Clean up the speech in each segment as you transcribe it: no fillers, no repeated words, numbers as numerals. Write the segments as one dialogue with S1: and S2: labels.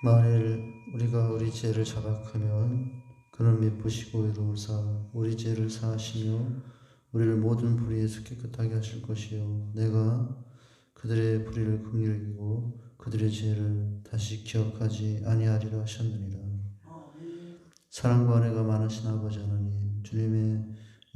S1: 만일 우리가 우리 죄를 자각하면 그는 미쁘시고 의로우사 우리 죄를 사하시며 우리를 모든 불의에서 깨끗하게 하실 것이요 내가 그들의 불의를 긍휼히 여기고 그들의 죄를 다시 기억하지 아니하리라 하셨느니라. 사랑과 은혜가 많으신 아버지 하나님, 주님의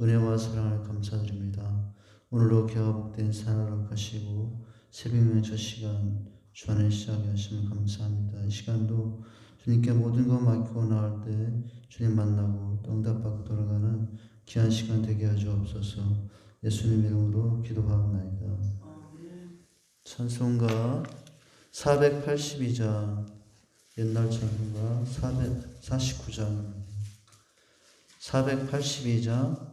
S1: 은혜와 사랑을 감사드립니다. 오늘도 개와 복된 사랑을 하시고 새벽의 저 시간 주 안에 시작하게 하시면 감사합니다. 이 시간도 주님께 모든 것 맡기고 나올 때 주님 만나고 또 응답받고 돌아가는 귀한 시간 되게 하시옵소서. 예수님 이름으로 기도하옵나이다. 찬송가 482장, 옛날 찬송가 449장, 482장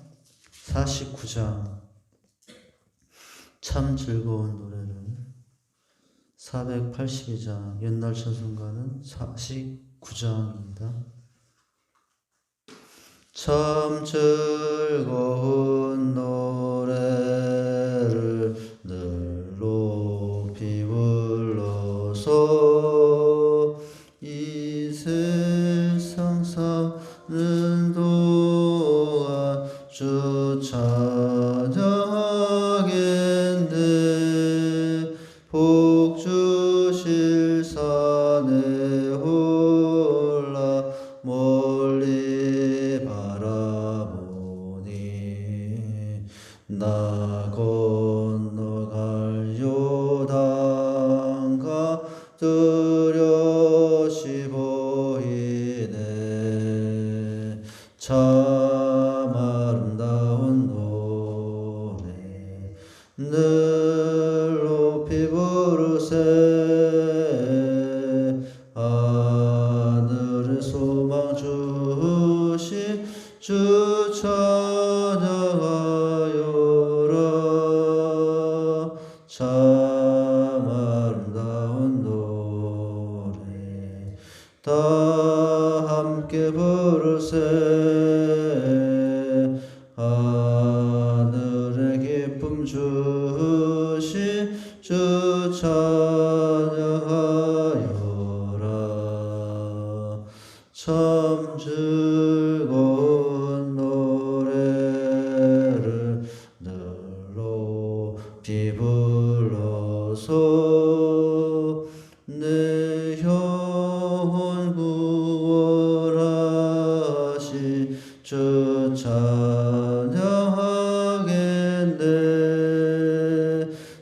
S1: 49장, 참 즐거운 노래를 482장, 옛날 찬송가는 49장입니다. 참 즐거운 노래를 늘 높이 불러서 이 세상 사는 동안 주 찬양하겠네. 복 주실 산에 올라 멀리 바라보니 나 건너갈 요단가 뚜렷이 보이네. 참 아름다운 노래 늘 높이 부르세. 하늘의 소망 주신 주 찬양하여라. 참 아름다운 노래 다 함께 부르세. 하늘의 기쁨 주신 주 찬양하여라. 참 즐거운 노래를 늘 높이 불러서 내 영혼 구원하신 주 찬양하겠네.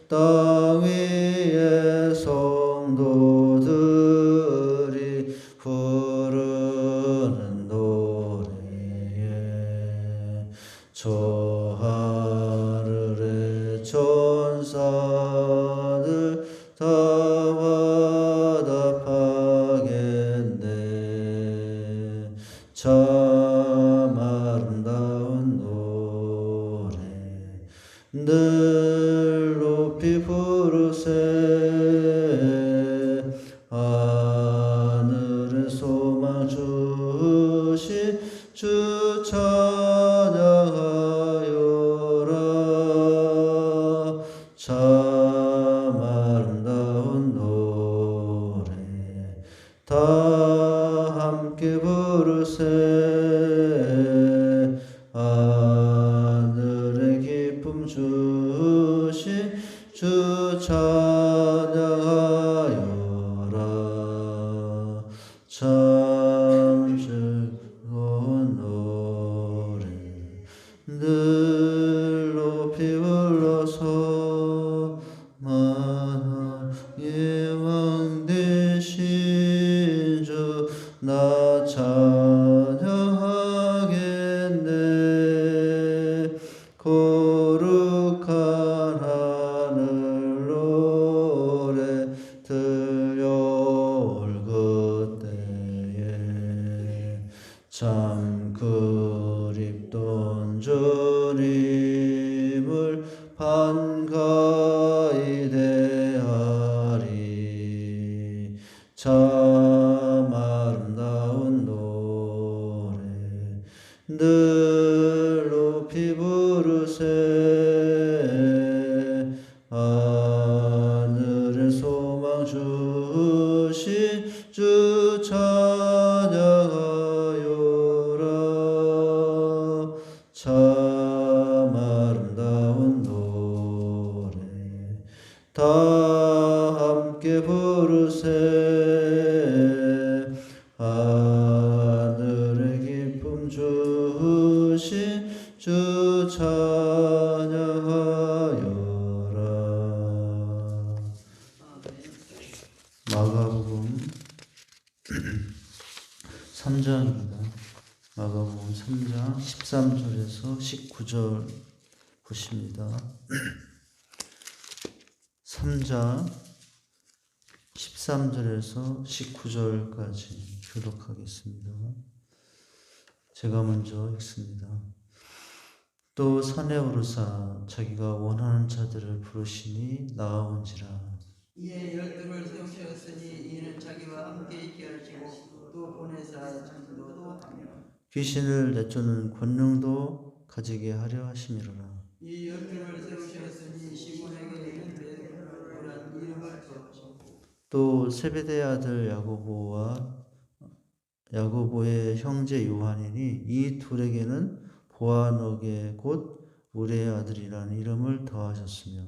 S1: 땅 위의 성도들이 부르는 노래에 저 하늘의 천사들 다 화답하겠네. 참 아름다운 노래 늘 높이 부르세. 하늘의 소망 주신 주 찬양하여라. 참 아름다운 노래 다 함께 부르세. 하늘의 기쁨 주신 주 찬양하여라. 참 즐거운 노래 늘 높이 불러서 만왕의 왕 되신 주 나 찬양하겠네. 거룩한 하늘 노래 들려올 그때에 참 그립던 주님을 반가이 대하리. 참 아름다운 노래 늘 높이 부르세. 하늘의 소망 주신 주 다 함께 부르세. 하늘의 기쁨 주신 주 찬양하여라. 마가복음 3장입니다. 마가복음 3장 13절에서 19절 보십니다. 3장 13절에서 19절까지 교독하겠습니다. 제가 먼저 읽습니다. 또 산에 오르사 자기가 원하는 자들을 부르시니 나아온지라.
S2: 이에 열두를 세우셨으니 이는 자기와 함께 있게 하시고 또 보내사 전도도 하며
S1: 귀신을 내쫓는 권능도 가지게 하려 하심이로라.
S2: 이 열두를 세우셨으니 시몬에게 이른 베드로란 이름을 더하시고
S1: 또 세베대의 아들 야고보의 형제 요한이니 이 둘에게는 보아너게 곧 우레의 아들이라는 이름을 더하셨으며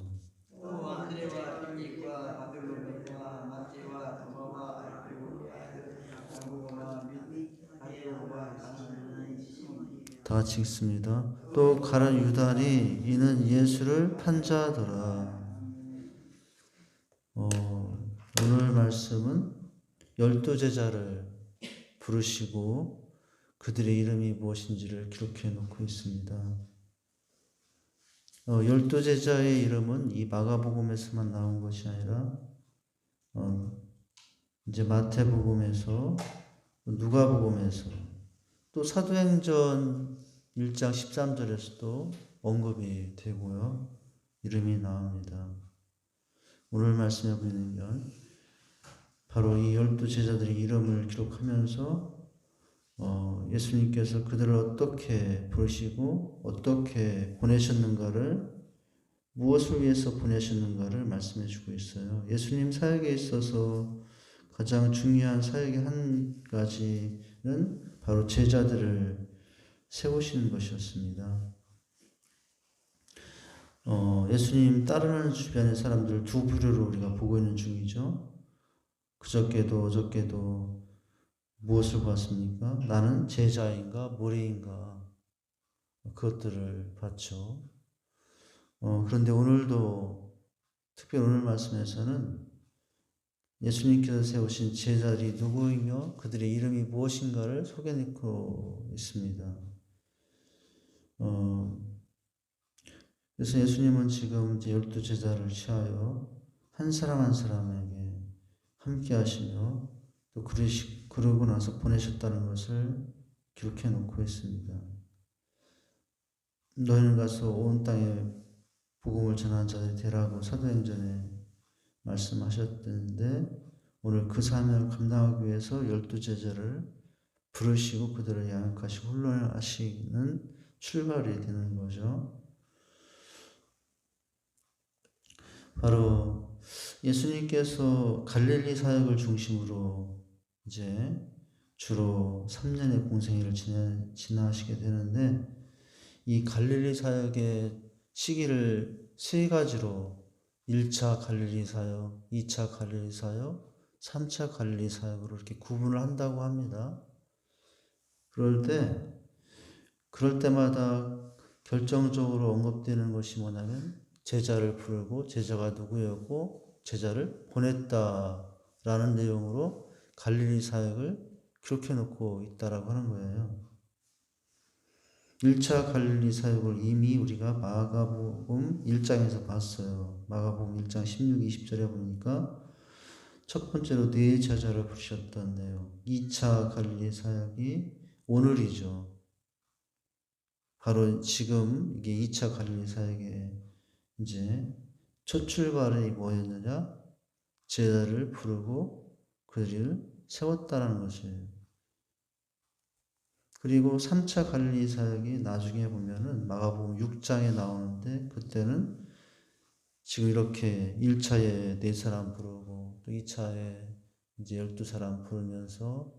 S2: 또 안드레와 빌립과 바돌로메와 마태와 도마와 알페오의 아들 야고보와 및 아리오와 가나안의 시몬
S1: 다 같이 읽습니다. 또 가룟 유다니 이는 예수를 판자더라. 오늘 말씀은 12제자를 부르시고 그들의 이름이 무엇인지를 기록해 놓고 있습니다. 12제자의 이름은 이 마가복음에서만 나온 것이 아니라 이제 마태복음에서 누가복음에서 또 사도행전 1장 13절에서도 언급이 되고요. 이름이 나옵니다. 오늘 말씀해 보면 바로 이 12제자들의 이름을 기록하면서 예수님께서 그들을 어떻게 부르시고 어떻게 보내셨는가를 무엇을 위해서 보내셨는가를 말씀해 주고 있어요. 예수님 사역에 있어서 가장 중요한 사역의 한 가지는 바로 제자들을 세우시는 것이었습니다. 예수님 따르는 주변의 사람들 두 부류로 우리가 보고 있는 중이죠. 그저께도 어저께도 무엇을 봤습니까? 나는 제자인가 무리인가 그것들을 봤죠. 그런데 오늘도 특별히 오늘 말씀에서는 예수님께서 세우신 제자들이 누구이며 그들의 이름이 무엇인가를 소개해놓고 있습니다. 그래서 예수님은 지금 이제 12제자를 취하여 한 사람 한 사람에게 함께 하시며 또 그러고 나서 보내셨다는 것을 기록해 놓고 있습니다. 너희는 가서 온 땅에 복음을 전하는 자들이 되라고 사도행전에 말씀하셨는데 오늘 그 사명을 감당하기 위해서 12제자를 부르시고 그들을 양육하시고 훈련하시는 출발이 되는 거죠. 바로 예수님께서 갈릴리 사역을 중심으로 이제 주로 3년의 공생애를 지나시게 되는데 이 갈릴리 사역의 시기를 세 가지로 1차 갈릴리 사역, 2차 갈릴리 사역, 3차 갈릴리 사역으로 이렇게 구분을 한다고 합니다. 그럴 때마다 결정적으로 언급되는 것이 뭐냐면 제자를 부르고 제자가 누구였고 제자를 보냈다라는 내용으로 갈릴리 사역을 기록해 놓고 있다라고 하는 거예요. 1차 갈릴리 사역을 이미 우리가 마가복음 1장에서 봤어요. 마가복음 1장 16, 20절에 보니까 첫 번째로 네 제자를 부르셨던 내용. 2차 갈릴리 사역이 오늘이죠. 바로 지금 이게 2차 갈릴리 사역의 이제 첫 출발이 뭐였느냐? 제자를 부르고 그들을 세웠다는 것이에요. 그리고 3차 갈릴리 사역이 나중에 보면은 마가복음 6장에 나오는데 그때는 지금 이렇게 1차에 4사람 부르고 또 2차에 이제 12사람 부르면서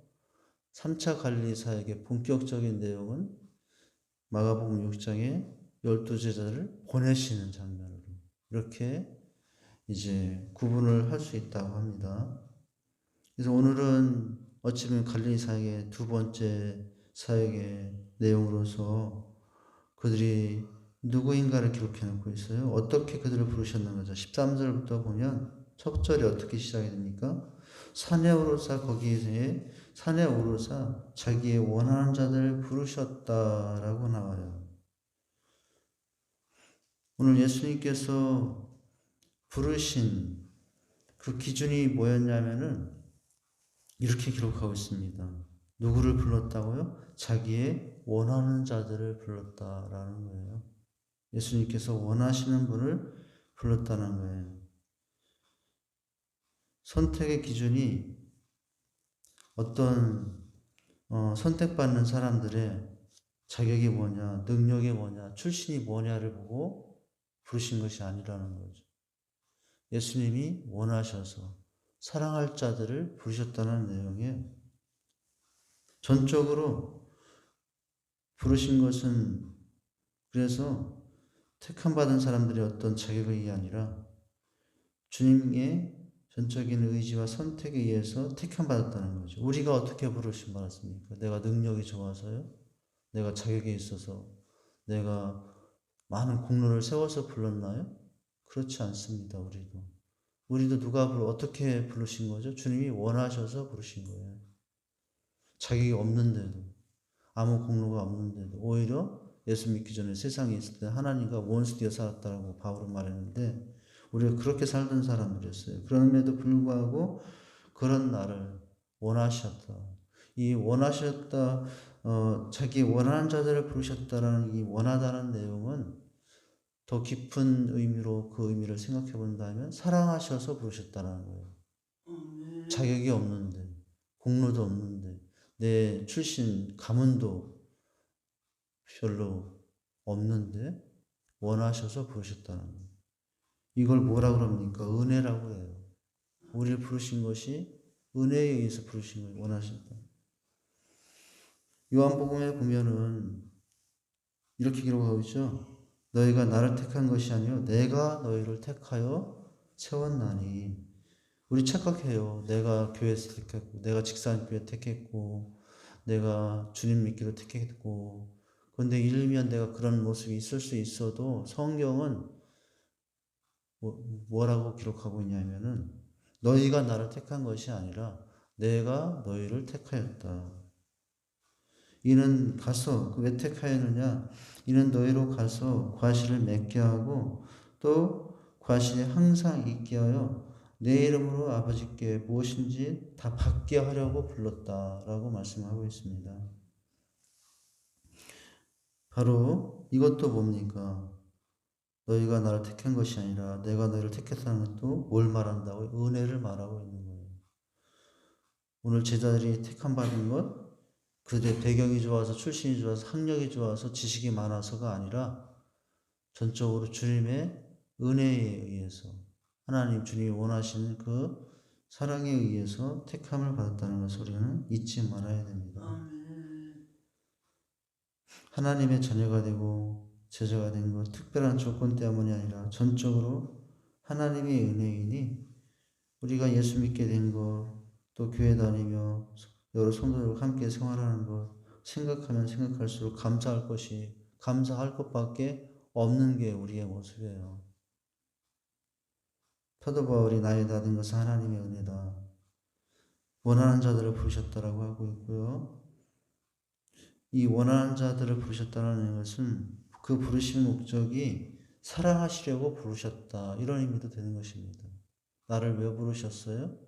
S1: 3차 갈릴리 사역의 본격적인 내용은 마가복음 6장에 12제자를 보내시는 장면으로 이렇게 이제 구분을 할 수 있다고 합니다. 그래서 오늘은 어찌 보면 갈릴리 사역의 두 번째 사역의 내용으로서 그들이 누구인가를 기록해 놓고 있어요. 어떻게 그들을 부르셨는 거죠. 13절부터 보면 첫 절이 어떻게 시작이 됩니까? 산에 오르사 거기에 산에 오르사 자기의 원하는 자들을 부르셨다라고 나와요. 오늘 예수님께서 부르신 그 기준이 뭐였냐면은 이렇게 기록하고 있습니다. 누구를 불렀다고요? 자기의 원하는 자들을 불렀다라는 거예요. 예수님께서 원하시는 분을 불렀다는 거예요. 선택의 기준이 어떤 선택받는 사람들의 자격이 뭐냐, 능력이 뭐냐, 출신이 뭐냐를 보고 부르신 것이 아니라는 거죠. 예수님이 원하셔서 사랑할 자들을 부르셨다는 내용이에요. 전적으로 부르신 것은 그래서 택함 받은 사람들의 어떤 자격이 아니라 주님의 전적인 의지와 선택에 의해서 택함 받았다는 거죠. 우리가 어떻게 부르심 받았습니까? 내가 능력이 좋아서요? 내가 자격이 있어서? 내가 많은 공로를 세워서 불렀나요? 그렇지 않습니다. 우리도 누가 어떻게 부르신 거죠? 주님이 원하셔서 부르신 거예요. 자격이 없는데도, 아무 공로가 없는데도, 오히려 예수 믿기 전에 세상에 있을 때 하나님과 원수 되어 살았다고 바울은 말했는데 우리가 그렇게 살던 사람들이었어요. 그럼에도 불구하고 그런 나를 원하셨다. 이 원하셨다, 자기 원하는 자들을 부르셨다라는 이 원하다는 내용은 더 깊은 의미로 그 의미를 생각해 본다면 사랑하셔서 부르셨다는 거예요. 자격이 없는데, 공로도 없는데, 내 출신 가문도 별로 없는데 원하셔서 부르셨다는 거예요. 이걸 뭐라 그럽니까? 은혜라고 해요. 우리를 부르신 것이 은혜에 의해서 부르신 거예요. 원하셨다. 요한복음에 보면은 이렇게 기록하고 있죠. 너희가 나를 택한 것이 아니요 내가 너희를 택하여 세웠나니. 우리 착각해요. 내가 교회에서 택했고, 내가 직사교회 택했고, 내가 주님 믿기로 택했고. 그런데 일면 내가 그런 모습이 있을 수 있어도 성경은 뭐라고 기록하고 있냐면은 너희가 나를 택한 것이 아니라 내가 너희를 택하였다. 이는 가서 왜 택하였느냐? 이는 너희로 가서 과실을 맺게 하고 또 과실이 항상 있게 하여 내 이름으로 아버지께 무엇인지 다 받게 하려고 불렀다라고 말씀하고 있습니다. 바로 이것도 뭡니까? 너희가 나를 택한 것이 아니라 내가 너희를 택했다는 것도 뭘 말한다고요? 은혜를 말하고 있는 거예요. 오늘 제자들이 택함 받은 것, 그들의 배경이 좋아서 출신이 좋아서 학력이 좋아서 지식이 많아서가 아니라 전적으로 주님의 은혜에 의해서 하나님 주님이 원하시는 그 사랑에 의해서 택함을 받았다는 것을 우리는 잊지 말아야 됩니다. 하나님의 자녀가 되고 제자가 된 것 특별한 조건 때문이 아니라 전적으로 하나님의 은혜이니 우리가 예수 믿게 된 것, 또 교회 다니며 여러 성도들과 함께 생활하는 것 생각하면 생각할수록 감사할 것밖에 없는 게 우리의 모습이에요. 사도 바울이 나의 다 된 것은 하나님의 은혜다. 원하는 자들을 부르셨다라고 하고 있고요. 이 원하는 자들을 부르셨다는 것은 그 부르신 목적이 사랑하시려고 부르셨다. 이런 의미도 되는 것입니다. 나를 왜 부르셨어요?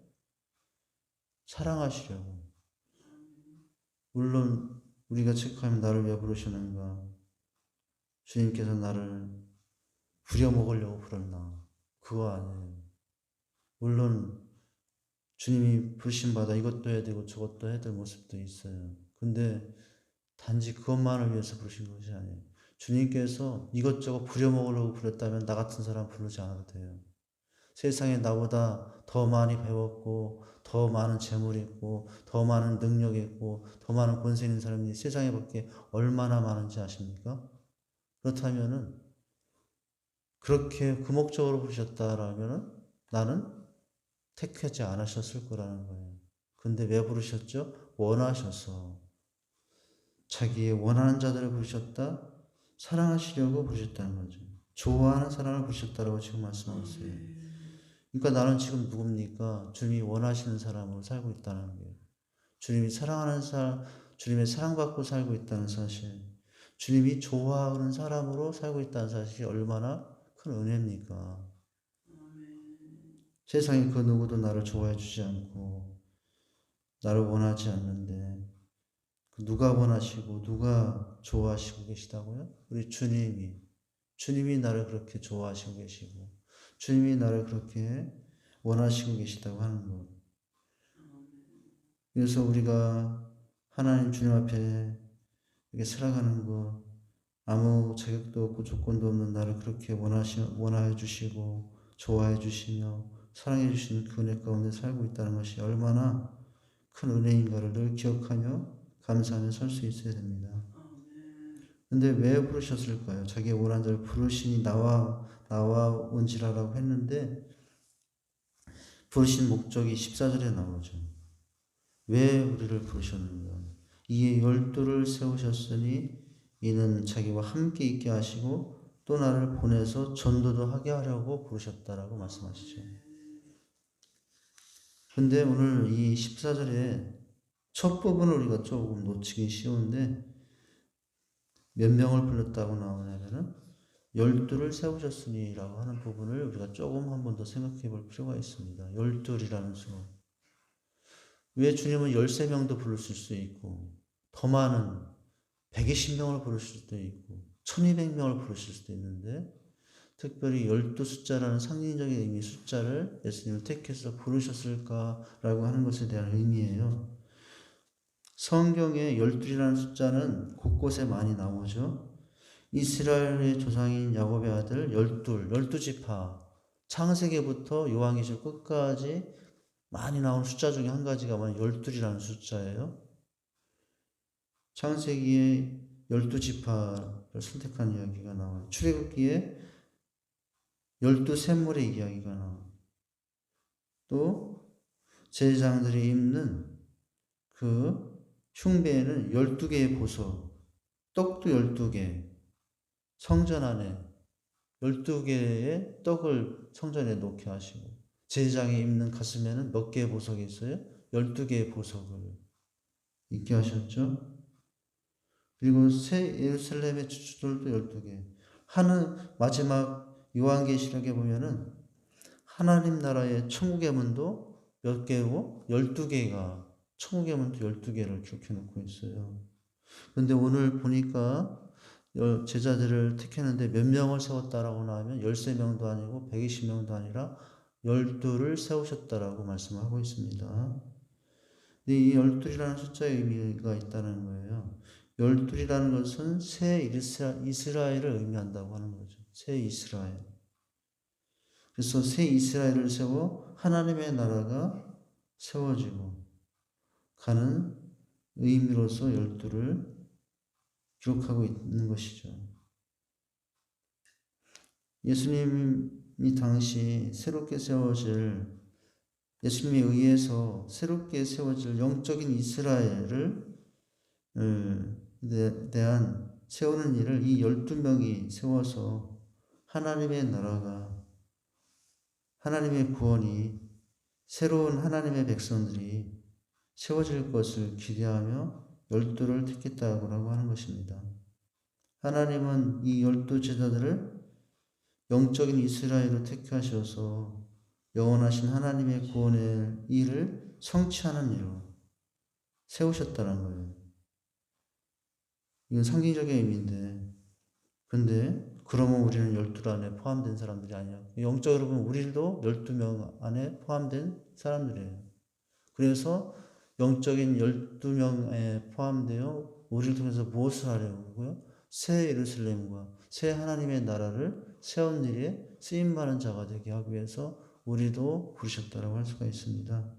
S1: 사랑하시려고. 물론 우리가 체크하면 나를 왜 부르시는가? 주님께서 나를 부려먹으려고 부렸나? 그거 아니에요. 물론 주님이 부르심받아 이것도 해야 되고 저것도 해야 될 모습도 있어요. 근데 단지 그것만을 위해서 부르신 것이 아니에요. 주님께서 이것저것 부려먹으려고 부렸다면 나 같은 사람 부르지 않아도 돼요. 세상에 나보다 더 많이 배웠고 더 많은 재물이 있고 더 많은 능력이 있고 더 많은 권세 있는 사람이 세상에 밖에 얼마나 많은지 아십니까? 그렇다면은 그렇게 그 목적으로 부르셨다라면은 나는 택하지 않으셨을 거라는 거예요. 근데 왜 부르셨죠? 원하셔서. 자기의 원하는 자들을 부르셨다. 사랑하시려고 부르셨다는 거죠. 좋아하는 사람을 부르셨다라고 지금 말씀하고 있어요. 그러니까 나는 지금 누굽니까? 주님이 원하시는 사람으로 살고 있다는 거예요. 주님이 사랑하는 사람, 주님의 사랑받고 살고 있다는 사실, 주님이 좋아하는 사람으로 살고 있다는 사실이 얼마나 큰 은혜입니까? 세상에 그 누구도 나를 좋아해 주지 않고 나를 원하지 않는데 누가 원하시고 누가 좋아하시고 계시다고요? 우리 주님이 나를 그렇게 좋아하시고 계시고 주님이 나를 그렇게 원하시고 계시다고 하는 것. 그래서 우리가 하나님 주님 앞에 이렇게 살아가는 것, 아무 자격도 없고 조건도 없는 나를 그렇게 원하여 주시고 좋아해 주시며 사랑해 주시는 그 은혜 가운데 살고 있다는 것이 얼마나 큰 은혜인가를 늘 기억하며 감사하며 살 수 있어야 됩니다. 근데 왜 부르셨을까요? 자기의 원한 자를 부르시니 나와온지라라고 했는데 부르신 목적이 14절에 나오죠. 왜 우리를 부르셨는가? 이에 12를 세우셨으니 이는 자기와 함께 있게 하시고 또 나를 보내서 전도도 하게 하려고 부르셨다라고 말씀하시죠. 근데 오늘 이 14절에 첫 부분을 우리가 조금 놓치기 쉬운데 몇 명을 불렀다고 나오냐면은 12를 세우셨으니라고 하는 부분을 우리가 조금 한 번 더 생각해 볼 필요가 있습니다. 12이라는 수. 왜 주님은 13명도 부르실 수 있고 더 많은 120명을 부르실 수도 있고 1200명을 부르실 수도 있는데 특별히 12 숫자라는 상징적인 의미 숫자를 예수님을 택해서 부르셨을까라고 하는 것에 대한 의미예요. 성경에 12이라는 숫자는 곳곳에 많이 나오죠. 이스라엘의 조상인 야곱의 아들 12지파 창세기부터 요한계시록 끝까지 많이 나오는 숫자 중에 한 가지가 12이라는 숫자예요. 창세기에 12지파를 선택한 이야기가 나와요. 출애굽기에 12샘물의 이야기가 나와요. 또 제사장들이 입는 그 흉배에는 12개의 보석, 떡도 12개, 성전 안에 12개의 떡을 성전에 놓게 하시고 제사장이 입는 가슴에는 몇 개의 보석이 있어요? 12개의 보석을 입게 하셨죠. 그리고 새 예루살렘의 주주들도 12개. 마지막 요한계시록에 보면은 하나님 나라의 천국의 문도 몇 개고 12개가 천국의 문도 12개를 기록해 놓고 있어요. 그런데 오늘 보니까 제자들을 택했는데 몇 명을 세웠다라고 나오면 13명도 아니고 120명도 아니라 12를 세우셨다라고 말씀하고 있습니다. 이 12이라는 숫자의 의미가 있다는 거예요. 12이라는 것은 새 이스라엘을 의미한다고 하는 거죠. 새 이스라엘. 그래서 새 이스라엘을 세워 하나님의 나라가 세워지고 가는 의미로서 12를 기록하고 있는 것이죠. 예수님이 당시 예수님에 의해서 새롭게 세워질 영적인 이스라엘을 대한 세우는 일을 이 12명이 세워서 하나님의 나라가 하나님의 구원이 새로운 하나님의 백성들이 세워질 것을 기대하며 12를 택했다고 하는 것입니다. 하나님은 이 12제자들을 영적인 이스라엘로 택하셔서 영원하신 하나님의 구원의 일을 성취하는 일로 세우셨다는 거예요. 이건 상징적인 의미인데, 근데 그러면 우리는 12 안에 포함된 사람들이 아니야. 영적으로 보면 우리도 12명 안에 포함된 사람들이에요. 그래서 영적인 12명에 포함되어 우리를 통해서 무엇을 하려고 하고요? 새 예루살렘과 새 하나님의 나라를 세운 일에 쓰임받는 자가 되게 하기 위해서 우리도 부르셨다고 할 수가 있습니다.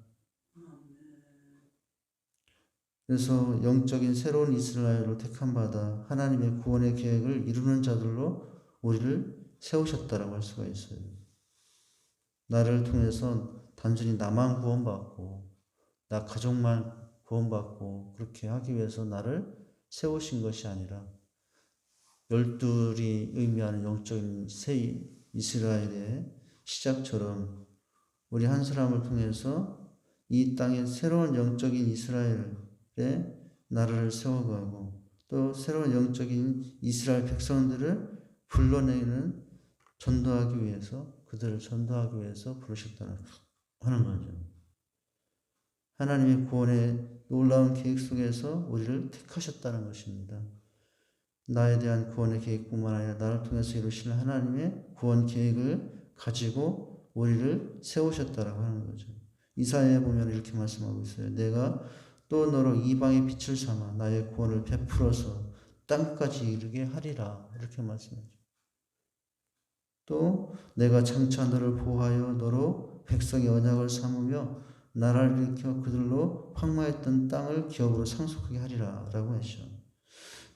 S1: 그래서 영적인 새로운 이스라엘로 택함받아 하나님의 구원의 계획을 이루는 자들로 우리를 세우셨다고 할 수가 있어요. 나를 통해서 단순히 나만 구원받고 나 가족만 구원받고 그렇게 하기 위해서 나를 세우신 것이 아니라 열둘이 의미하는 영적인 새 이스라엘의 시작처럼 우리 한 사람을 통해서 이 땅에 새로운 영적인 이스라엘의 나라를 세워가고 또 새로운 영적인 이스라엘 백성들을 불러내는 전도하기 위해서 그들을 전도하기 위해서 부르셨다는 하는 거죠. 하나님의 구원의 놀라운 계획 속에서 우리를 택하셨다는 것입니다. 나에 대한 구원의 계획뿐만 아니라 나를 통해서 이루실 하나님의 구원 계획을 가지고 우리를 세우셨다라고 하는 거죠. 이사야에 보면 이렇게 말씀하고 있어요. 내가 또 너로 이방의 빛을 삼아 나의 구원을 베풀어서 땅까지 이르게 하리라. 이렇게 말씀하죠. 또 내가 장차 너를 보호하여 너로 백성의 언약을 삼으며 나라를 일으켜 그들로 황무했던 땅을 기업으로 상속하게 하리라 라고 하시죠.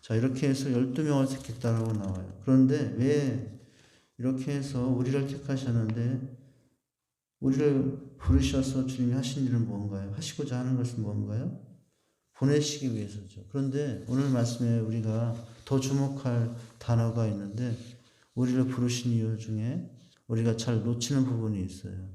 S1: 자, 이렇게 해서 12명을 택했다라고 나와요. 그런데 왜 이렇게 해서 우리를 택하셨는데 우리를 부르셔서 주님이 하신 일은 뭔가요? 하시고자 하는 것은 뭔가요? 보내시기 위해서죠. 그런데 오늘 말씀에 우리가 더 주목할 단어가 있는데 우리를 부르신 이유 중에 우리가 잘 놓치는 부분이 있어요.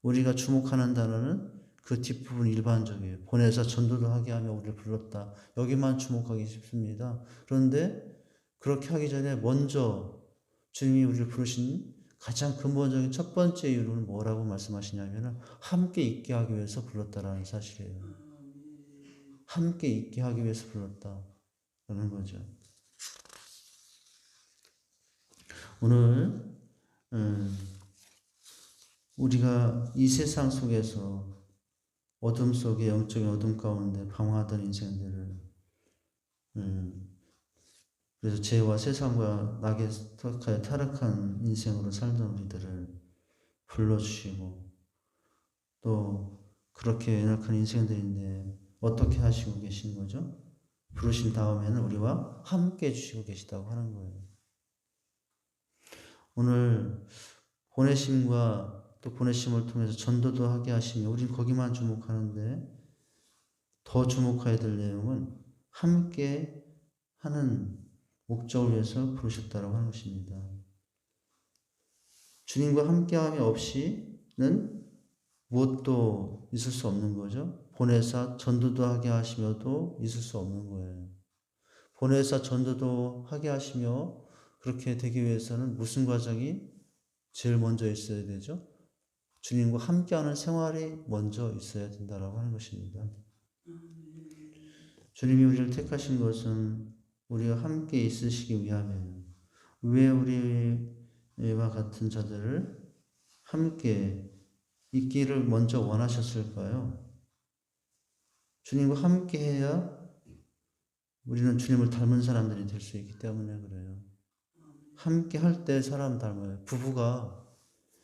S1: 우리가 주목하는 단어는 그 뒷부분 일반적이에요. 보내서 전도도 하게 하며 우리를 불렀다. 여기만 주목하기 쉽습니다. 그런데 그렇게 하기 전에 먼저 주님이 우리를 부르신 가장 근본적인 첫 번째 이유는 뭐라고 말씀하시냐면 함께 있게 하기 위해서 불렀다라는 사실이에요. 함께 있게 하기 위해서 불렀다라는 거죠. 오늘 우리가 이 세상 속에서 어둠 속에 영적인 어둠 가운데 방황하던 인생들을 그래서 죄와 세상과 낙에 타락한 인생으로 살던 우리들을 불러주시고 또 그렇게 연약한 인생들인데 어떻게 하시고 계신 거죠? 부르신 다음에는 우리와 함께 해주시고 계시다고 하는 거예요. 오늘 보내심과 또 보내심을 통해서 전도도 하게 하시며 우리는 거기만 주목하는데 더 주목해야 될 내용은 함께 하는 목적을 위해서 부르셨다고 하는 것입니다. 주님과 함께함이 없이는 무엇도 있을 수 없는 거죠. 보내사 전도도 하게 하시며도 있을 수 없는 거예요. 보내사 전도도 하게 하시며 그렇게 되기 위해서는 무슨 과정이 제일 먼저 있어야 되죠? 주님과 함께하는 생활이 먼저 있어야 된다고 하는 것입니다. 주님이 우리를 택하신 것은 우리가 함께 있으시기 위함이에요. 왜 우리와 같은 자들을 함께 있기를 먼저 원하셨을까요? 주님과 함께 해야 우리는 주님을 닮은 사람들이 될 수 있기 때문에 그래요. 함께 할 때 사람 닮아요. 부부가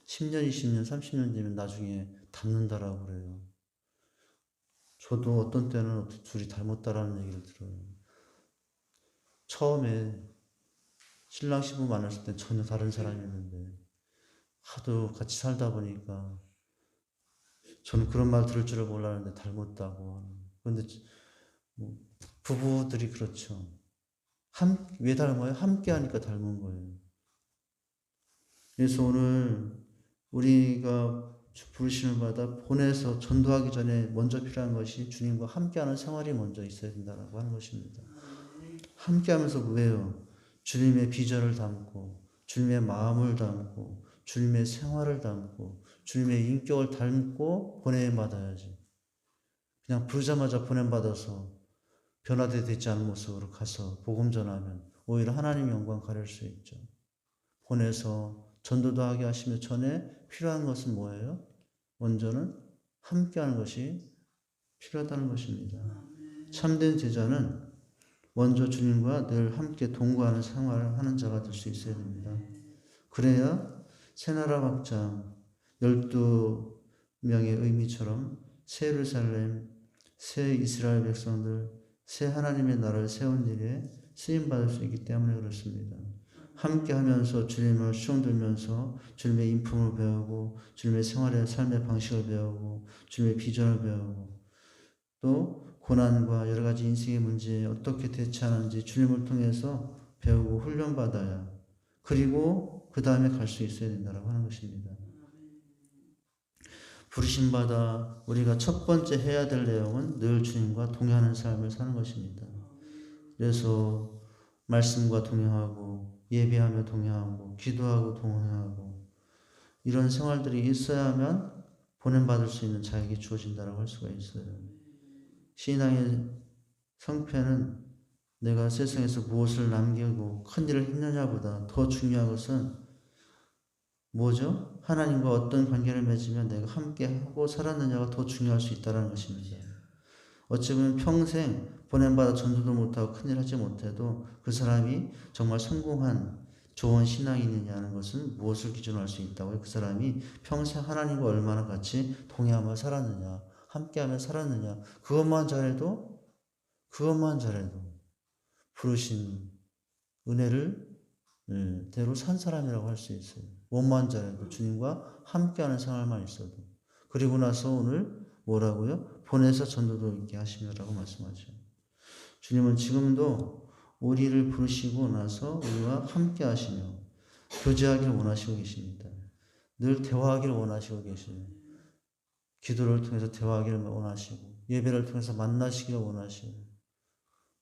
S1: 10년, 20년, 30년 되면 나중에 닮는다라고 그래요. 저도 어떤 때는 둘이 닮았다라는 얘기를 들어요. 처음에 신랑 신부 만났을 때 전혀 다른 사람이었는데 하도 같이 살다 보니까 저는 그런 말 들을 줄을 몰랐는데 닮았다고. 그런데 부부들이 그렇죠. 왜 닮아요? 함께 하니까 닮은 거예요. 그래서 오늘 우리가 부르심을 받아 보내서 전도하기 전에 먼저 필요한 것이 주님과 함께하는 생활이 먼저 있어야 된다고 하는 것입니다. 함께하면서 왜요? 주님의 비전을 담고 주님의 마음을 담고 주님의 생활을 담고 주님의 인격을 담고 보냄받아야지. 그냥 부르자마자 보냄받아서 변화되지 않은 모습으로 가서 복음 전하면 오히려 하나님 영광 가릴 수 있죠. 보내서 전도도 하게 하시며 전에 필요한 것은 뭐예요? 먼저는 함께하는 것이 필요하다는 것입니다. 참된 제자는 먼저 주님과 늘 함께 동거하는 생활을 하는 자가 될 수 있어야 됩니다. 그래야 새나라 확장 12명의 의미처럼 새 예루살렘, 새 이스라엘 백성들, 새 하나님의 나라를 세운 일에 쓰임받을 수 있기 때문에 그렇습니다. 함께 하면서 주님을 수종 들면서 주님의 인품을 배우고 주님의 생활의 삶의 방식을 배우고 주님의 비전을 배우고 또 고난과 여러 가지 인생의 문제에 어떻게 대처하는지 주님을 통해서 배우고 훈련받아야 그리고 그 다음에 갈 수 있어야 된다고 하는 것입니다. 부르심받아 우리가 첫 번째 해야 될 내용은 늘 주님과 동행하는 삶을 사는 것입니다. 그래서 말씀과 동행하고 예배하며 동행하고 기도하고 동행하고 이런 생활들이 있어야만 보냄받을 수 있는 자격이 주어진다고 할 수가 있어요. 신앙의 성패는 내가 세상에서 무엇을 남기고 큰 일을 했느냐보다 더 중요한 것은 뭐죠? 하나님과 어떤 관계를 맺으면 내가 함께하고 살았느냐가 더 중요할 수 있다는 것입니다. 어찌 보면 평생 보냄받아 전도도 못하고 큰일 하지 못해도 그 사람이 정말 성공한 좋은 신앙이 있느냐는 것은 무엇을 기준으로 할 수 있다고요? 그 사람이 평생 하나님과 얼마나 같이 동행하며 살았느냐, 함께하며 살았느냐, 그것만 잘해도 부르신 은혜를 대로 산 사람이라고 할 수 있어요. 몸만 잘해도 주님과 함께하는 생활만 있어도. 그리고 나서 오늘 뭐라고요? 보내서 전도도 있게 하시며라고 말씀하죠. 주님은 지금도 우리를 부르시고 나서 우리와 함께 하시며 교제하기를 원하시고 계십니다. 늘 대화하기를 원하시고 계시며 기도를 통해서 대화하기를 원하시고 예배를 통해서 만나시기를 원하시고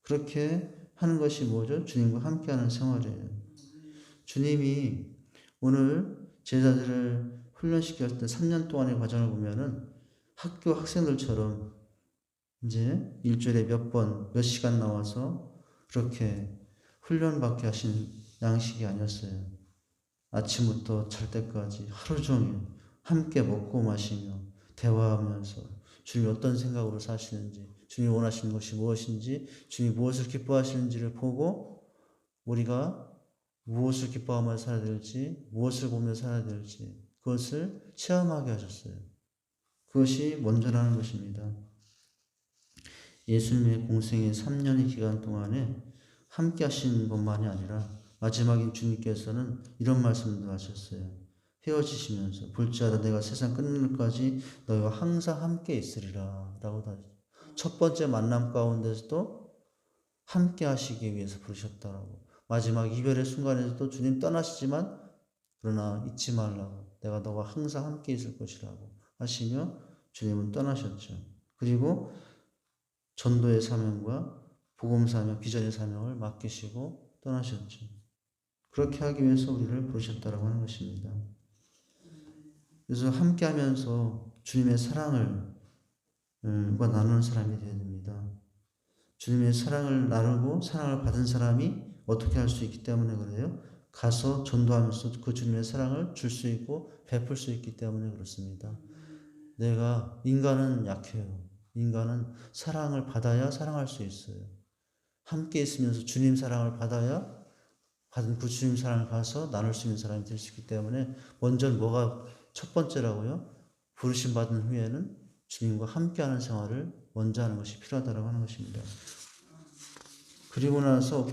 S1: 그렇게 하는 것이 뭐죠? 주님과 함께하는 생활이에요. 주님이 오늘 제자들을 훈련시켰을 때 3년 동안의 과정을 보면은 학교 학생들처럼 이제 일주일에 몇 시간 나와서 그렇게 훈련받게 하신 양식이 아니었어요. 아침부터 잘 때까지 하루 종일 함께 먹고 마시며 대화하면서 주님이 어떤 생각으로 사시는지, 주님이 원하시는 것이 무엇인지, 주님이 무엇을 기뻐하시는지를 보고 우리가 무엇을 기뻐하며 살아야 될지, 무엇을 보며 살아야 될지 그것을 체험하게 하셨어요. 그것이 먼저라는 것입니다. 예수님의 공생의 3년의 기간 동안에 함께 하신 것만이 아니라 마지막인 주님께서는 이런 말씀도 하셨어요. 헤어지시면서 볼지어다 내가 세상 끝날까지 너희와 항상 함께 있으리라 라고 첫 번째 만남 가운데서도 함께 하시기 위해서 부르셨다라고. 마지막 이별의 순간에서도 주님 떠나시지만 그러나 잊지 말라고 내가 너와 항상 함께 있을 것이라고 하시며 주님은 떠나셨죠. 그리고 전도의 사명과 복음 사명, 비전의 사명을 맡기시고 떠나셨죠. 그렇게 하기 위해서 우리를 부르셨다라고 하는 것입니다. 그래서 함께 하면서 주님의 사랑을 나누는 사람이 되어야 됩니다. 주님의 사랑을 나누고 사랑을 받은 사람이 어떻게 할 수 있기 때문에 그래요? 가서 전도하면서 그 주님의 사랑을 줄 수 있고 베풀 수 있기 때문에 그렇습니다. 내가 인간은 약해요. 인간은 사랑을 받아야 사랑할 수 있어요. 함께 있으면서 주님 사랑을 받아야 받은 그 주님 사랑을 가서 나눌 수 있는 사람이 될 수 있기 때문에 먼저 뭐가 첫 번째라고요? 부르심 받은 후에는 주님과 함께하는 생활을 먼저 하는 것이 필요하다고 하는 것입니다. 그리고 나서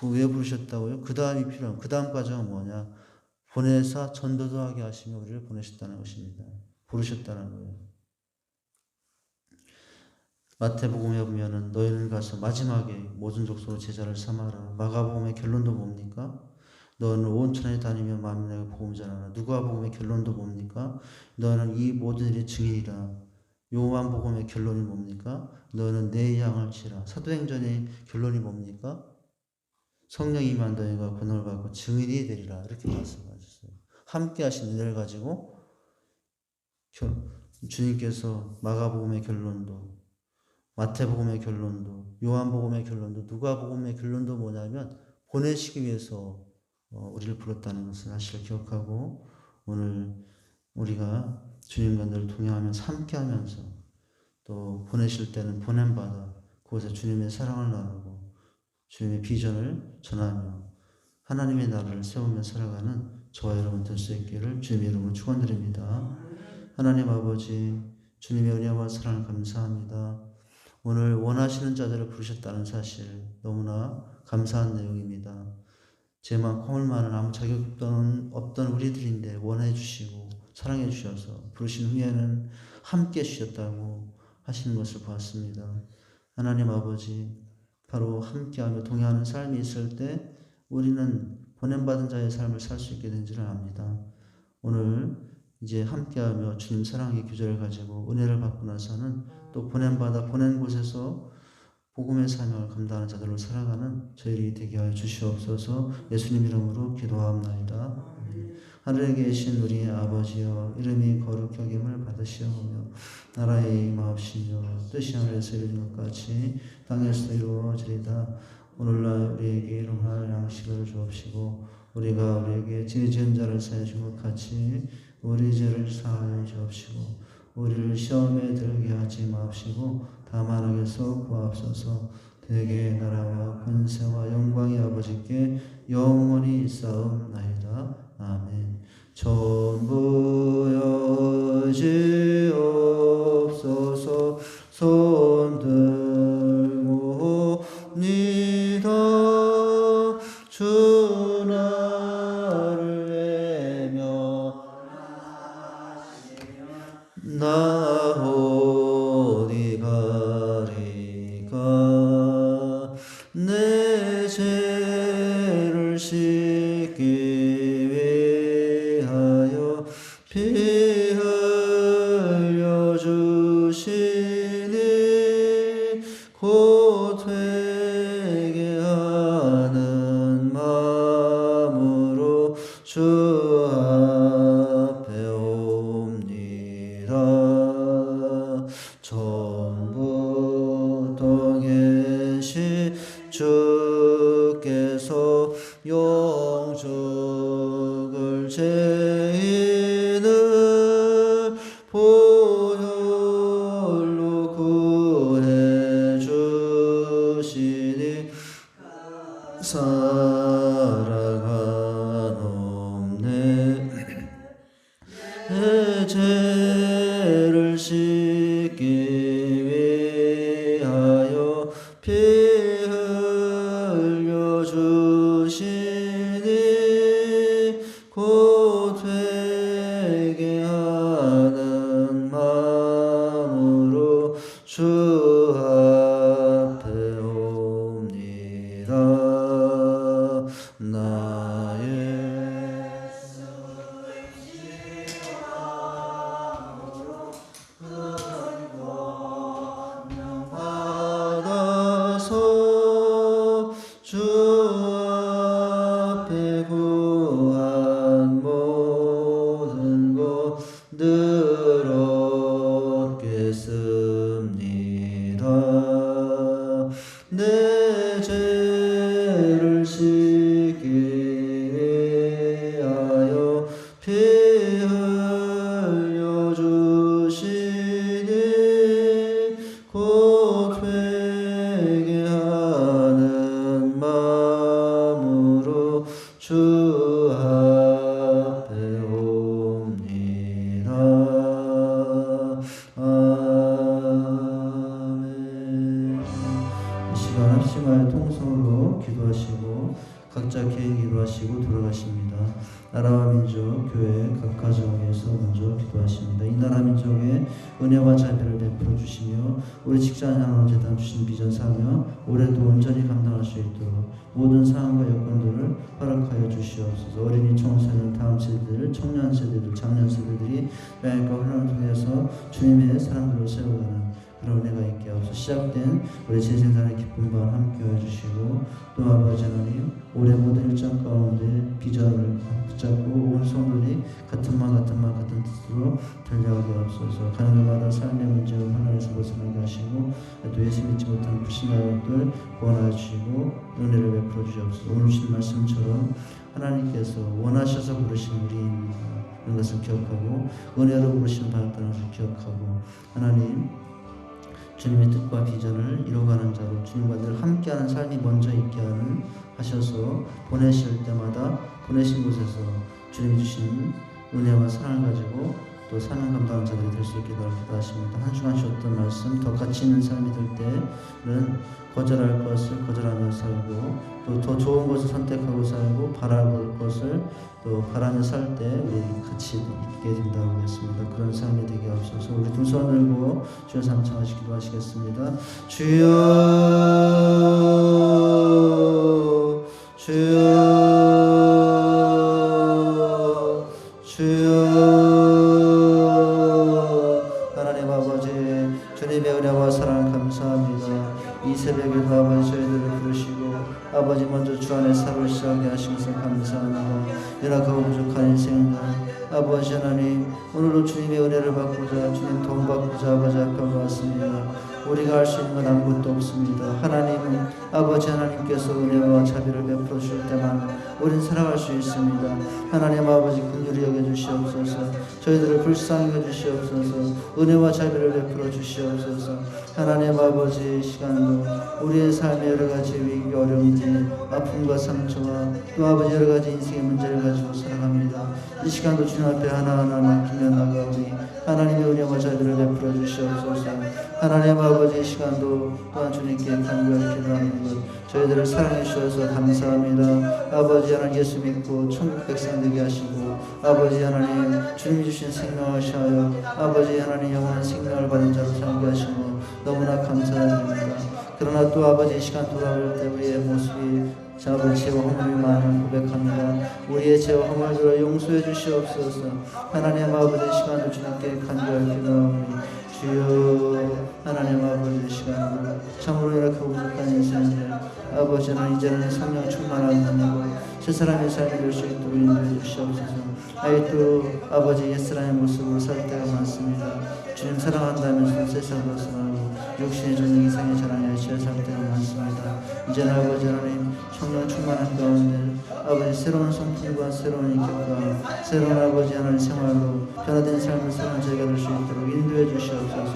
S1: 왜 부르셨다고요? 그 다음이 필요한 그 다음 과정은 뭐냐? 보내사 전도도 하게 하시며 우리를 보내셨다는 것입니다. 부르셨다는 거예요. 마태복음에 보면은 너희는 가서 마지막에 모든 족속으로 제자를 삼아라. 마가복음의 결론도 뭡니까? 너는 온 천하에 다니며 만민에게 복음 전하라. 누가복음의 결론도 뭡니까? 너는 이 모든 일의 증인이라. 요한복음의 결론이 뭡니까? 너는 내 양을 치라. 사도행전의 결론이 뭡니까? 성령 임한 너희가 권능을 받고 증인이 되리라. 이렇게 말씀하셨어요. 함께 하신 은혜를 가지고 주님께서 마가복음의 결론도 마태복음의 결론도 요한복음의 결론도 누가복음의 결론도 뭐냐면 보내시기 위해서 우리를 불렀다는 것을 사실을 기억하고 오늘 우리가 주님과 늘 동행하면서 함께하면서 또 보내실 때는 보냄받아 그곳에 주님의 사랑을 나누고 주님의 비전을 전하며 하나님의 나라를 세우며 살아가는 저와 여러분 될 수 있기를 주님의 이름으로 축원드립니다. 하나님 아버지 주님의 은혜와 사랑을 감사합니다. 오늘 원하시는 자들을 부르셨다는 사실 너무나 감사한 내용입니다. 죄만 허물만은 아무 자격 없던 우리들인데 원해 주시고 사랑해 주셔서 부르신 후에는 함께 해주셨다고 하시는 것을 보았습니다. 하나님 아버지, 바로 함께하며 동행하는 삶이 있을 때 우리는 보냄받은 자의 삶을 살 수 있게 된 줄을 압니다. 오늘 이제 함께하며 주님 사랑의 규절을 가지고 은혜를 받고 나서는 또 보냄받아 보낸 곳에서 복음의 사명을 감당하는 자들로 살아가는 저희들이 되게 하여 주시옵소서. 예수님 이름으로 기도하옵나이다. 하늘에 계신 우리 아버지여, 이름이 거룩히 여김을 받으시오며 나라의 임하옵시며 뜻이 하늘에서 이루어진 것 같이 땅에서도 이루어지리다. 오늘날 우리에게 일용할 양식을 주옵시고 우리가 우리에게 죄 지은 자를 사하여 준 것 같이 우리 죄를 사하여 주옵시고 우리를 시험에 들게 하지 마옵시고 다만 악에서 구하옵소서. 대개 나라와 권세와 영광이 아버지께 영원히 있사옵나이다. 아멘. 전부 여지옵소서. 손 들고 옵니다. 주 나를 외며 나 어디 가리까. 내 죄를 씻기 위하여 피 흘려 주시니 곧 회개하는 마음으로 주 앞에 옵니다. 전부터 계신 주께서 영적을 죄인을 보혈로 구해 주시니 사랑하옵네. 내 죄를 씻기 위하여 피 흘려 주시니 곧 회개하는 마음으로 주 앞에 옵니다. 나의 받아서 주 앞에 구한 모든 것들 얻겠습니다. 내 죄를 씻기 위하여 피 흘려 주시니 곧 회개하는 마음으로 주 앞에 옵니다. 아멘. 이 시간 합심하여 통성으로 기도하시고 각자 개인 기도하시고 돌아가십니다. 나라와 민족, 교회, 각 가정에서 먼저 기도하십니다. 이 나라 민족에 은혜와 자비를 베풀어 주시며 우리 직장 향으로 재단 주신 비전 사명 올해도 온전히 감당할 수 있도록 모든 상황과 여건들을 허락하여 주시옵소서. 어린이, 청소년, 다음 세대들, 청년 세대들, 장년 세대들이 명예과 훈련을 통해서 주님의 사람들로 세워가는 그런 은혜가 있게 하옵소서. 시작된 우리 재생산의 기쁨 반 함께해 주시고 또 아버지 하나님 올해 모든 일정 가운데 비전을 붙잡고 온 성도들이 같은 마음 같은 뜻으로 달려가게 하옵소서. 가는 날마다 삶의 문제와 환난에서 벗어나게 하시고 또 예수 믿지 못하는 불신자들 구원하여 주시고 은혜를 베풀어 주시옵소서. 오늘 주신 말씀처럼 하나님께서 원하셔서 부르신 우리입니다. 이런 것을 기억하고 은혜로 부르심 받았다는 것을 기억하고 하나님 주님의 뜻과 비전을 이루어가는 자로 주님과 늘 함께하는 삶이 먼저 있게 하셔서 보내실 때마다 보내신 곳에서 주님이 주신 은혜와 사랑을 가지고 또 사명 감당하는 자들이 될 수 있게 기도하십니다. 한 주간 쉬었던 말씀 더 가치 있는 삶이 될 때는 거절할 것을 거절하며 살고 또 더 좋은 것을 선택하고 살고 바라볼 것을 또 바라며 살 때 우리 같이 있게 된다고 하겠습니다. 그런 삶이 되게 하옵소서. 우리 두 손 들고 주여 삼창하시 기도하시겠습니다. 주여 주여 주여 하나님 아버지 주님의 은혜와 사랑 감사합니다. 이 새벽에도 아버지 저희들을 부르시고 아버지 먼저 주 안에 살을 시작하게 하신 것을 감사합니다. 연약하고 부족한 인생들 아버지 하나님 오늘도 주님의 은혜를 받고자 주님 도움 받고자 아버지 앞에 왔습니다. 우리가 할 수 있는 건 아무것도 없습니다. 하나님은 아버지 하나님께서 은혜와 자비를 베풀어 주실 때만 우리는 살아갈 수 있습니다. 하나님 아버지 긍휼히 여겨 주시옵소서. 저희들을 불쌍히 여겨 주시옵소서. 은혜와 자비를 베풀어 주시옵소서. 하나님 아버지 시간도 우리의 삶의 여러 가지 위기 어려움들 아픔과 상처와 또 아버지 여러 가지 인생의 문제를 가지고 살아갑니다. 이 시간도 주님 앞에 하나하나 맡기며 나가오니 하나님의 은혜와 자비를 베풀어 주시옵소서. 하나님 아버지 이 시간도 또한 주님께 간구하여 기도하는 것 저희들을 사랑해 주셔서 감사합니다. 아버지 하나님 예수 믿고 천국 백성 되게 하시고 아버지 하나님 주님이 주신 생명을 시하여 아버지 하나님 영원한 생명을 받은 자로 살게 하시고 너무나 감사드립니다. 그러나 또 아버지 이 시간 돌아올 때 우리의 모습이 아버지 죄와 허물이 많음을 고백합니다. 우리의 죄와 허물들을 용서해 주시옵소서. 하나님 아버지 이 시간도 주님께 간구하여 기도하오니 주여 하나님 아버지 시간을 참으로 이렇게 부족한 인생을 아버지는 이제는 성령 충만한 분이고 새 사람의 삶이 될 수 있도록 인도해 주시옵소서. 아직도 아버지 옛사람의 모습으로 살 때가 많습니다. 주님 사랑한다면서 세상으로 살아가고 육신의 전능 이상의 자랑에 취해 살 때가 많습니다. 이제는 아버지 하나님 성령 충만한 가운데 아버지 새로운 성품과 새로운 인격과 새로운 아버지 하나님 생활로 변화된 삶을 사는 저희가 될 수 있도록 인도해 주시옵소서.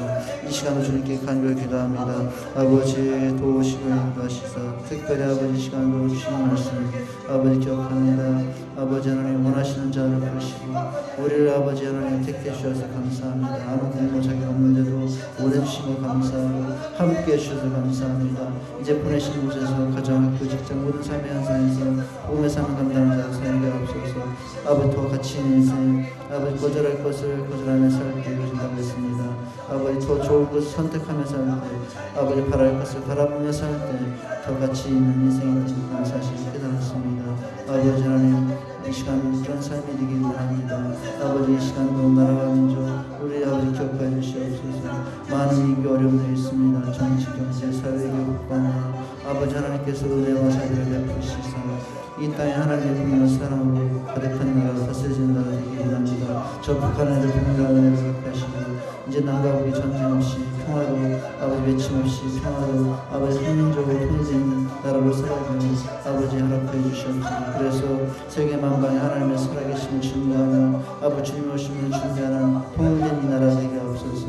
S1: 이 시간을 주님께 간절히 기도합니다. 아버지 도우시고 인도하시사 특별히 아버지 시간도 주시는 말씀 아버지 기억합니다. 아버지 하나님 원하시는 자를 부르시고 우리를 아버지 하나님 택해 주셔서 감사합니다. 아무 공모 자격 없는데도 오래 주시고 감사하고 함께 해주셔서 감사합니다. 이제 보내신 곳에서 가정학교 직장 모든 삶의 현상에서 복음의 삶을 감당하는 자로 살게 하옵소서. 아버지와 같이 있는 인생 아버지 거절할 것을 거절하며 살게 해주신다고 했습니다. 아버지 더 좋은 것을 선택하며 살 때 아버지 바랄 것을 바라보며 살 때 더 가치 있는 인생이 되는 사실을 깨달았습니다. 아버지 하나님 이 시간 그런 삶이 되길 원합니다. 아버지 이 시간도 나라와 민족 우리 아버지 기억하여 주시옵소서. 많은 위기 어려움들이 있습니다. 정치, 경제, 사회, 교육과 아버지 하나님께서 은혜와 자비를 베푸시사 이 땅에 하나님의 분명한 사랑으로 가득한 나라가 다스려지는 나라가 되길 원합니다. 저 북한에도 분명한 은혜를 베푸시고 이제 남과 북이 전쟁 없이 평화로 아버지 외침 없이 평화로 아버지 한민족으로 통일된 나라로 살아가는 아버지 허락해 주시옵소서. 그래서 세계 만방에 하나님의 살아계심을 증거하며 아버지 주님 오심을 준비하는 통일된 이 나라 되게 하옵소서.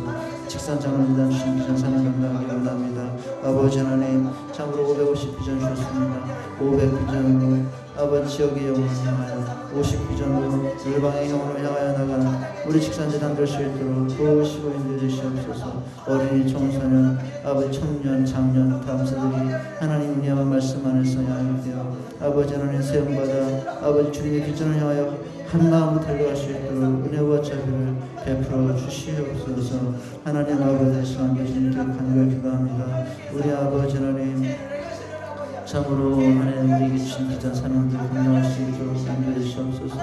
S1: 직산장로들한 주신 비전 사명 감당하기 원합니다. 아버지 하나님 참으로 550비전 주셨습니다. 500비전으로 아버지 지역의 영혼을 향하여 50비전으로 열방의 영혼을 향하여 나가는 우리 직산재단 될 수 있도록 도우시고 인도해 주시옵소서. 어린이 청소년 아버지 청년 장년 다음 세들이 하나님 은혜와 말씀 안에서 양육되어 아버지 하나님 세움받아 아버지 주님의 비전을 향하여 한 마음으로 달려갈 수 있도록 은혜와 자비를 베풀어 주시옵소서. 하나님 아버지 시간 계시니께 간절히 기도합니다. 우리 아버지 하나님 참으로 하나님 우리에게 주신 비전 사명들 감당할 수 있도록 인도해 주시옵소서.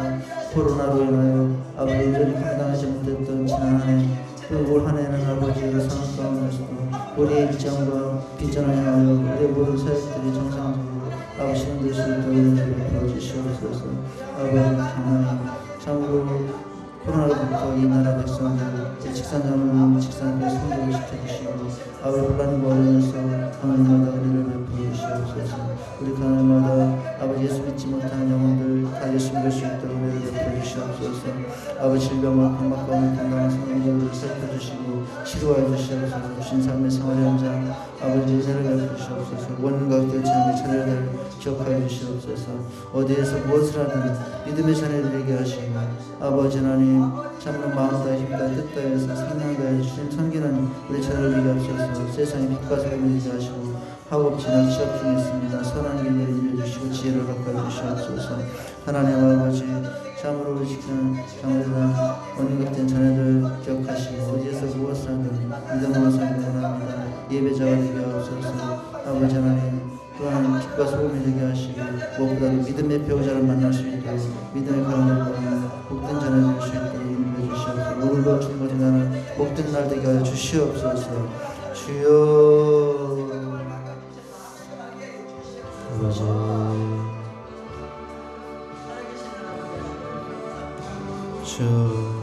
S1: 코로나로 인하여 아버지 온전히 감당하지 못했던 지난 한해 또 올 한해는 아버지의 상황 가운데서도 우리의 일정과 비전을 향하여 우리의 모든 사역들이 정상적으로 아버지 힘들 수 있도록 은혜를 베풀어 주시옵소서. 아버지 하나님 참으로 코로나로부터 이 나라 백성들 직산장로는 직산교회 성도를 지켜주시고 아버지 혼란과 어려움에서 하나님마다 은혜를 베풀어 주시옵소서. 우리 하나님마다 아버지 예수 믿지 못하는 영혼들 다 예수 믿을 수 있도록 은혜를 베풀어 주시옵소서. 아버지 질병과 병막 가운데 건강한 성도들을 살펴주시고 치료하여 주시옵소서. 주신 삶의 생활 현장 아버지 은혜를 베풀어 주시옵소서. 원과 교체함의 차례를 기억하여 주시옵소서. 어디에서 무엇을 하든 믿음의 자녀들에게 하시고 아버지 하나님 참으로 마음과 힘과 뜻 다해서 생명 다해 주님 섬기는 우리 저를 위해 앞서서 세상의 빛과 소금이 되게 하시고 학업 진학 취업 중에 있습니다. 선한 길을 인도해 주시고 지혜를 허락하여 주시옵소서. 하나님 아버지 참으로 지키는 장로들과 언니같은 자녀들 기억하시고 어디에서 무엇을 하든 믿음으로 살기 원합니다. 예배자가 되게 하옵소서. 아버지 하나님 또한 빛과 소금이 되게 하시고 무엇보다도 믿음의 배우자를 만날 수 있도록 믿음의 가운데 복된 자녀 될 수 있도록 인도해 주시옵소서. 오늘도 주님과 나는 복된 날 되게 하여 주시옵소서. 주여 아버지 주